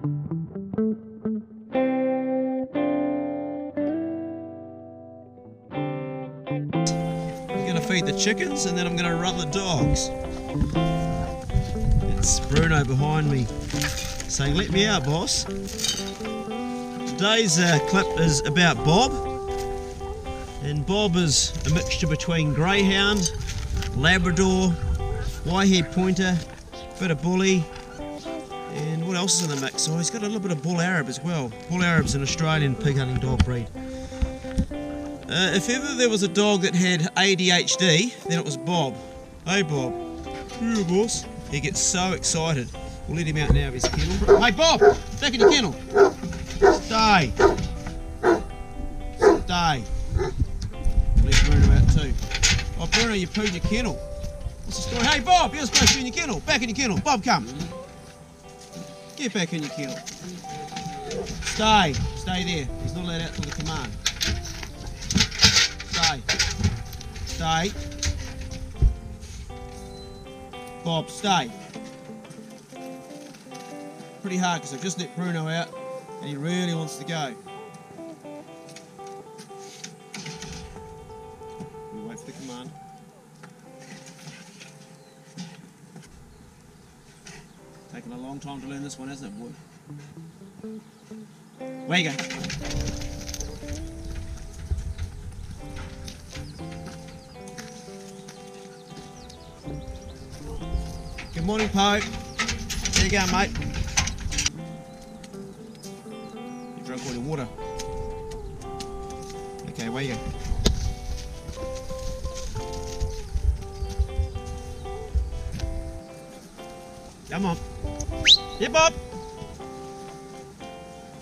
I'm going to feed the chickens and then I'm going to run the dogs. It's Bruno behind me saying, "Let me out, boss." Today's clip is about Bob, and Bob is a mixture between greyhound, Labrador, white-haired pointer, bit of bully, and what else is in the mix? Oh, he's got a little bit of bull Arab as well. Bull Arab's an Australian pig hunting dog breed. If ever there was a dog that had ADHD, then it was Bob. Hey Bob. Yeah, boss. He gets so excited. We'll let him out now of his kennel. Hey Bob! Back in your kennel! Stay! Stay! Let Bruno out too. Oh Bruno, you pooed your kennel. What's the story? Hey Bob! You're supposed to be in your kennel. Back in your kennel. Bob, come. Get back in your kennel. Stay. Stay there. He's not allowed out till the command. Stay. Stay. Bob, stay. Pretty hard because I've just let Bruno out and he really wants to go. We wait for the command. Taking a long time to learn this one, hasn't it, boy? Where you go? Good morning, Pope. There you go, mate. You drank all your water. Okay, where you go? Come on. Yeah, Bob.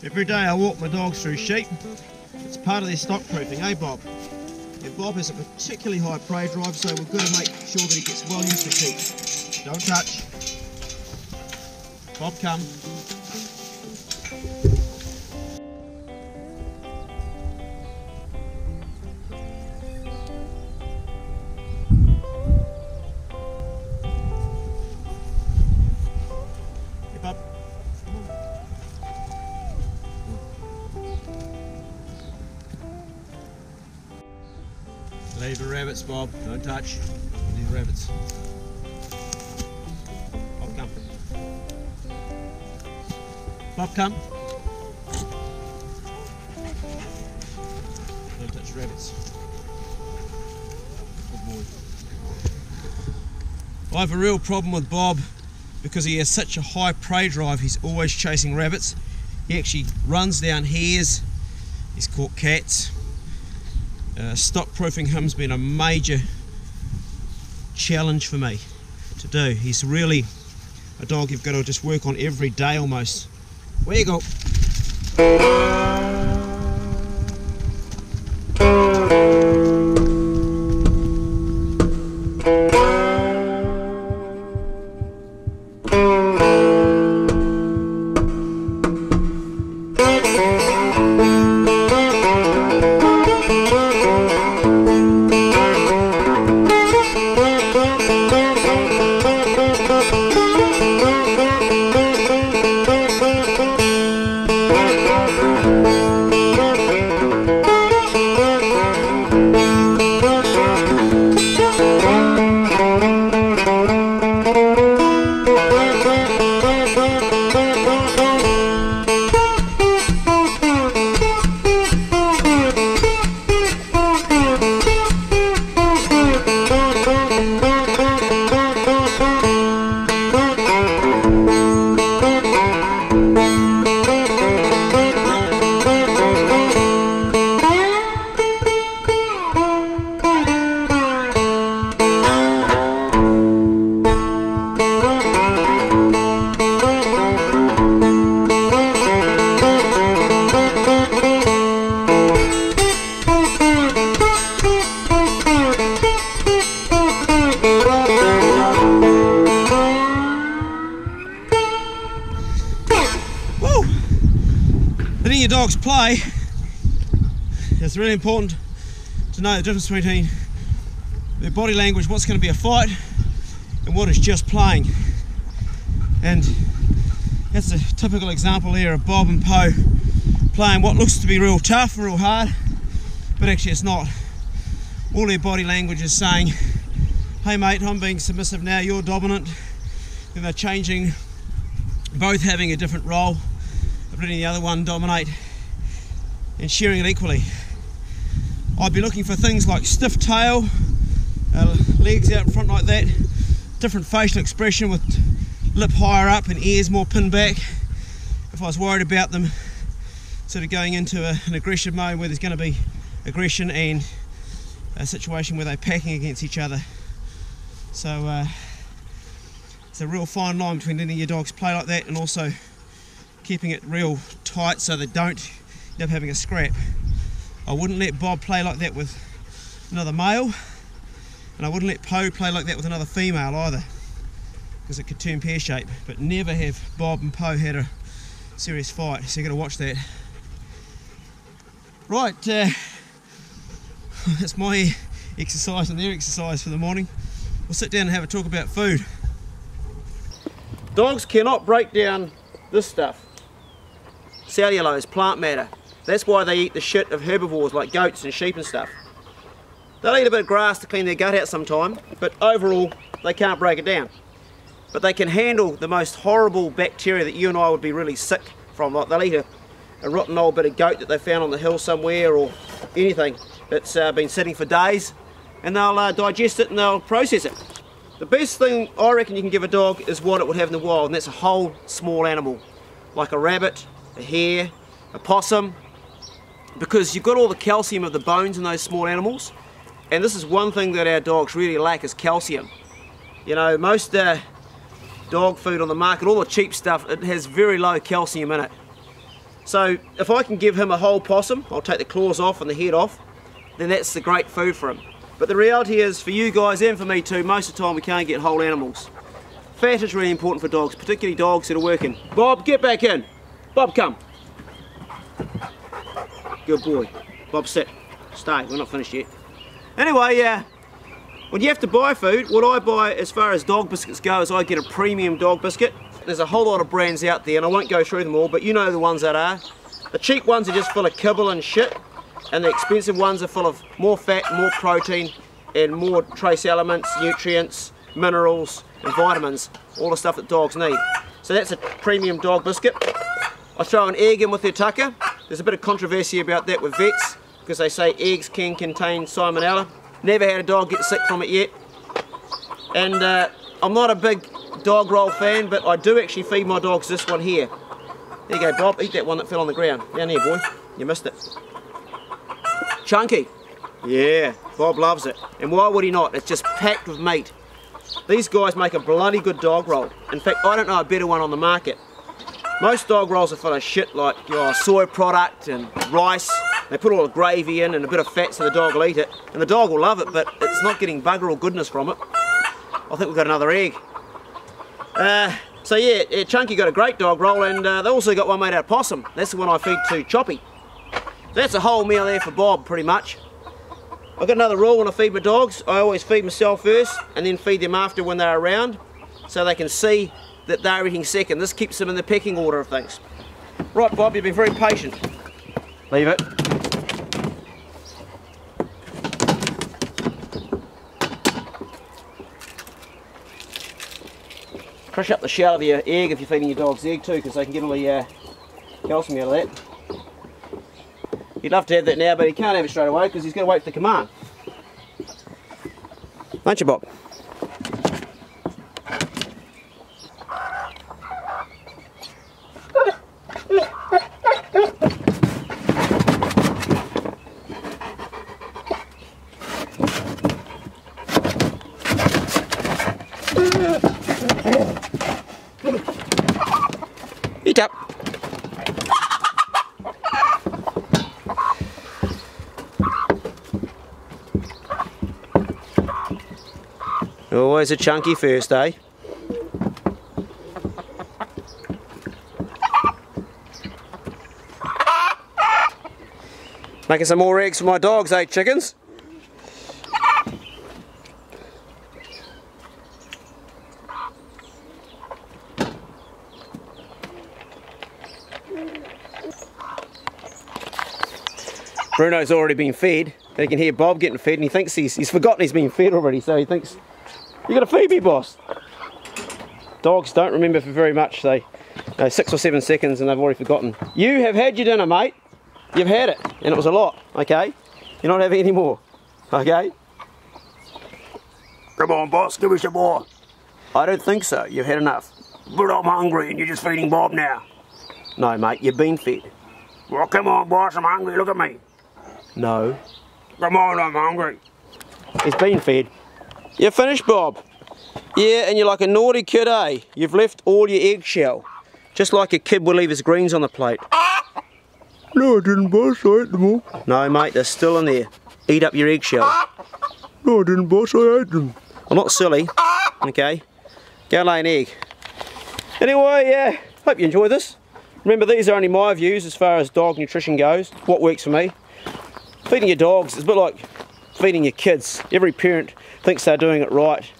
Every day I walk my dogs through sheep. It's part of their stock proofing, eh, Bob? And Bob has a particularly high prey drive, so we've got to make sure that he gets well used to sheep. Don't touch. Bob, come. Hey, Bob. Leave the rabbits, Bob. Don't touch. Leave the rabbits. Bob, come. Bob, come. Don't touch the rabbits. Good boy. I have a real problem with Bob because he has such a high prey drive. He's always chasing rabbits. He actually runs down hares. He's caught cats. Stock proofing him's been a major challenge for me to do. He's really a dog you've got to just work on every day almost. Where you go? Letting your dogs play, it's really important to know the difference between their body language, what's going to be a fight and what is just playing. And That's a typical example here of Bob and Poe playing what looks to be real tough, real hard, but actually it's not. All their body language is saying, hey mate, I'm being submissive now, you're dominant. Then they're changing, both having a different role, of letting the other one dominate and sharing it equally. I'd be looking for things like stiff tail, legs out in front like that, different facial expression with lip higher up and ears more pinned back. If I was worried about them sort of going into an aggression mode where there's going to be aggression and a situation where they're packing against each other. So it's a real fine line between letting your dogs play like that and also keeping it real tight so they don't end up having a scrap. I wouldn't let Bob play like that with another male, and I wouldn't let Poe play like that with another female either, because it could turn pear-shaped. But never have Bob and Poe had a serious fight, so you've got to watch that. Right, that's my exercise and their exercise for the morning. We'll sit down and have a talk about food. Dogs cannot break down this stuff, cellulose, plant matter. That's why they eat the shit of herbivores like goats and sheep and stuff. They'll eat a bit of grass to clean their gut out sometime, but overall they can't break it down. But they can handle the most horrible bacteria that you and I would be really sick from. Like they'll eat a rotten old bit of goat that they found on the hill somewhere, or anything that's been sitting for days, and they'll digest it and they'll process it. The best thing I reckon you can give a dog is what it would have in the wild, and that's a whole small animal, like a rabbit, a hare, a possum, because you've got all the calcium of the bones in those small animals, and this is one thing that our dogs really lack, is calcium. You know, most dog food on the market, all the cheap stuff, it has very low calcium in it. So if I can give him a whole possum, I'll take the claws off and the head off, then that's the great food for him. But the reality is, for you guys and for me too, most of the time we can't get whole animals. Fat is really important for dogs, particularly dogs that are working. Bob, get back in. Bob, come. Good boy. Bob, sit. Stay, we're not finished yet. Anyway, when you have to buy food, what I buy as far as dog biscuits go is I get a premium dog biscuit. There's a whole lot of brands out there, and I won't go through them all, but you know the ones that are. The cheap ones are just full of kibble and shit, and the expensive ones are full of more fat, more protein, and more trace elements, nutrients, minerals, and vitamins, all the stuff that dogs need. So that's a premium dog biscuit. I throw an egg in with their tucker. There's a bit of controversy about that with vets, because they say eggs can contain salmonella. Never had a dog get sick from it yet. And I'm not a big dog roll fan, but I do actually feed my dogs this one here. There you go, Bob, eat that one that fell on the ground. Down here, boy, you missed it. Chunky. Yeah, Bob loves it. And why would he not? It's just packed with meat. These guys make a bloody good dog roll. In fact, I don't know a better one on the market. Most dog rolls are full of shit like soy product and rice. They put all the gravy in and a bit of fat so the dog will eat it. And the dog will love it, but it's not getting bugger all goodness from it. I think we've got another egg. So yeah, Chunky got a great dog roll, and they also got one made out of possum. That's the one I feed to Choppy. That's a whole meal there for Bob, pretty much. I've got another rule when I feed my dogs. I always feed myself first, and then feed them after when they're around, so they can see that they're eating second. This keeps them in the pecking order of things. Right, Bob, you've been very patient. Leave it. Crush up the shell of your egg if you're feeding your dog's egg too, because they can get all the calcium out of that. He'd love to have that now, but he can't have it straight away because he's got to wait for the command. Don't you, Bob? Eat up. Always a Chunky first, eh? Making some more eggs for my dogs, eh, chickens? Bruno's already been fed. He can hear Bob getting fed and he thinks he's forgotten he's been fed already, so he thinks, "You gotta feed me, boss." Dogs don't remember for very much. They 6 or 7 seconds and they've already forgotten. You have had your dinner, mate. You've had it, and it was a lot, okay? You're not having any more, okay? Come on, boss, give me some more. I don't think so. You've had enough. But I'm hungry and you're just feeding Bob now. No, mate, you've been fed. Well, come on, boss, I'm hungry. Look at me. No. Come on, I'm hungry. He's been fed. You're finished, Bob. Yeah, and you're like a naughty kid, eh? You've left all your eggshell. Just like a kid will leave his greens on the plate. No, I didn't, boss. I ate them all. No, mate, they're still in there. Eat up your eggshell. No, I didn't, boss. I ate them. I'm not silly, okay? Go lay an egg. Anyway, yeah, hope you enjoy this. Remember, these are only my views as far as dog nutrition goes. What works for me. Feeding your dogs is a bit like feeding your kids. Every parent thinks they're doing it right.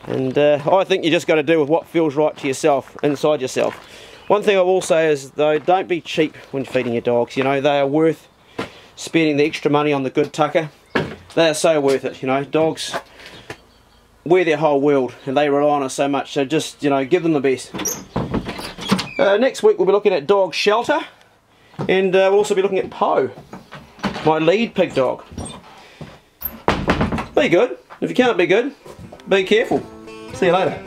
And I think you just got to do with what feels right to yourself, inside yourself. One thing I will say is, though, don't be cheap when feeding your dogs. You know, they are worth spending the extra money on the good tucker. They are so worth it, you know. Dogs, we're their whole world and they rely on us so much, so just, you know, give them the best. Next week we'll be looking at dog shelter, and we'll also be looking at Poe, my lead pig dog. Be good. If you can't be good, be careful. See you later.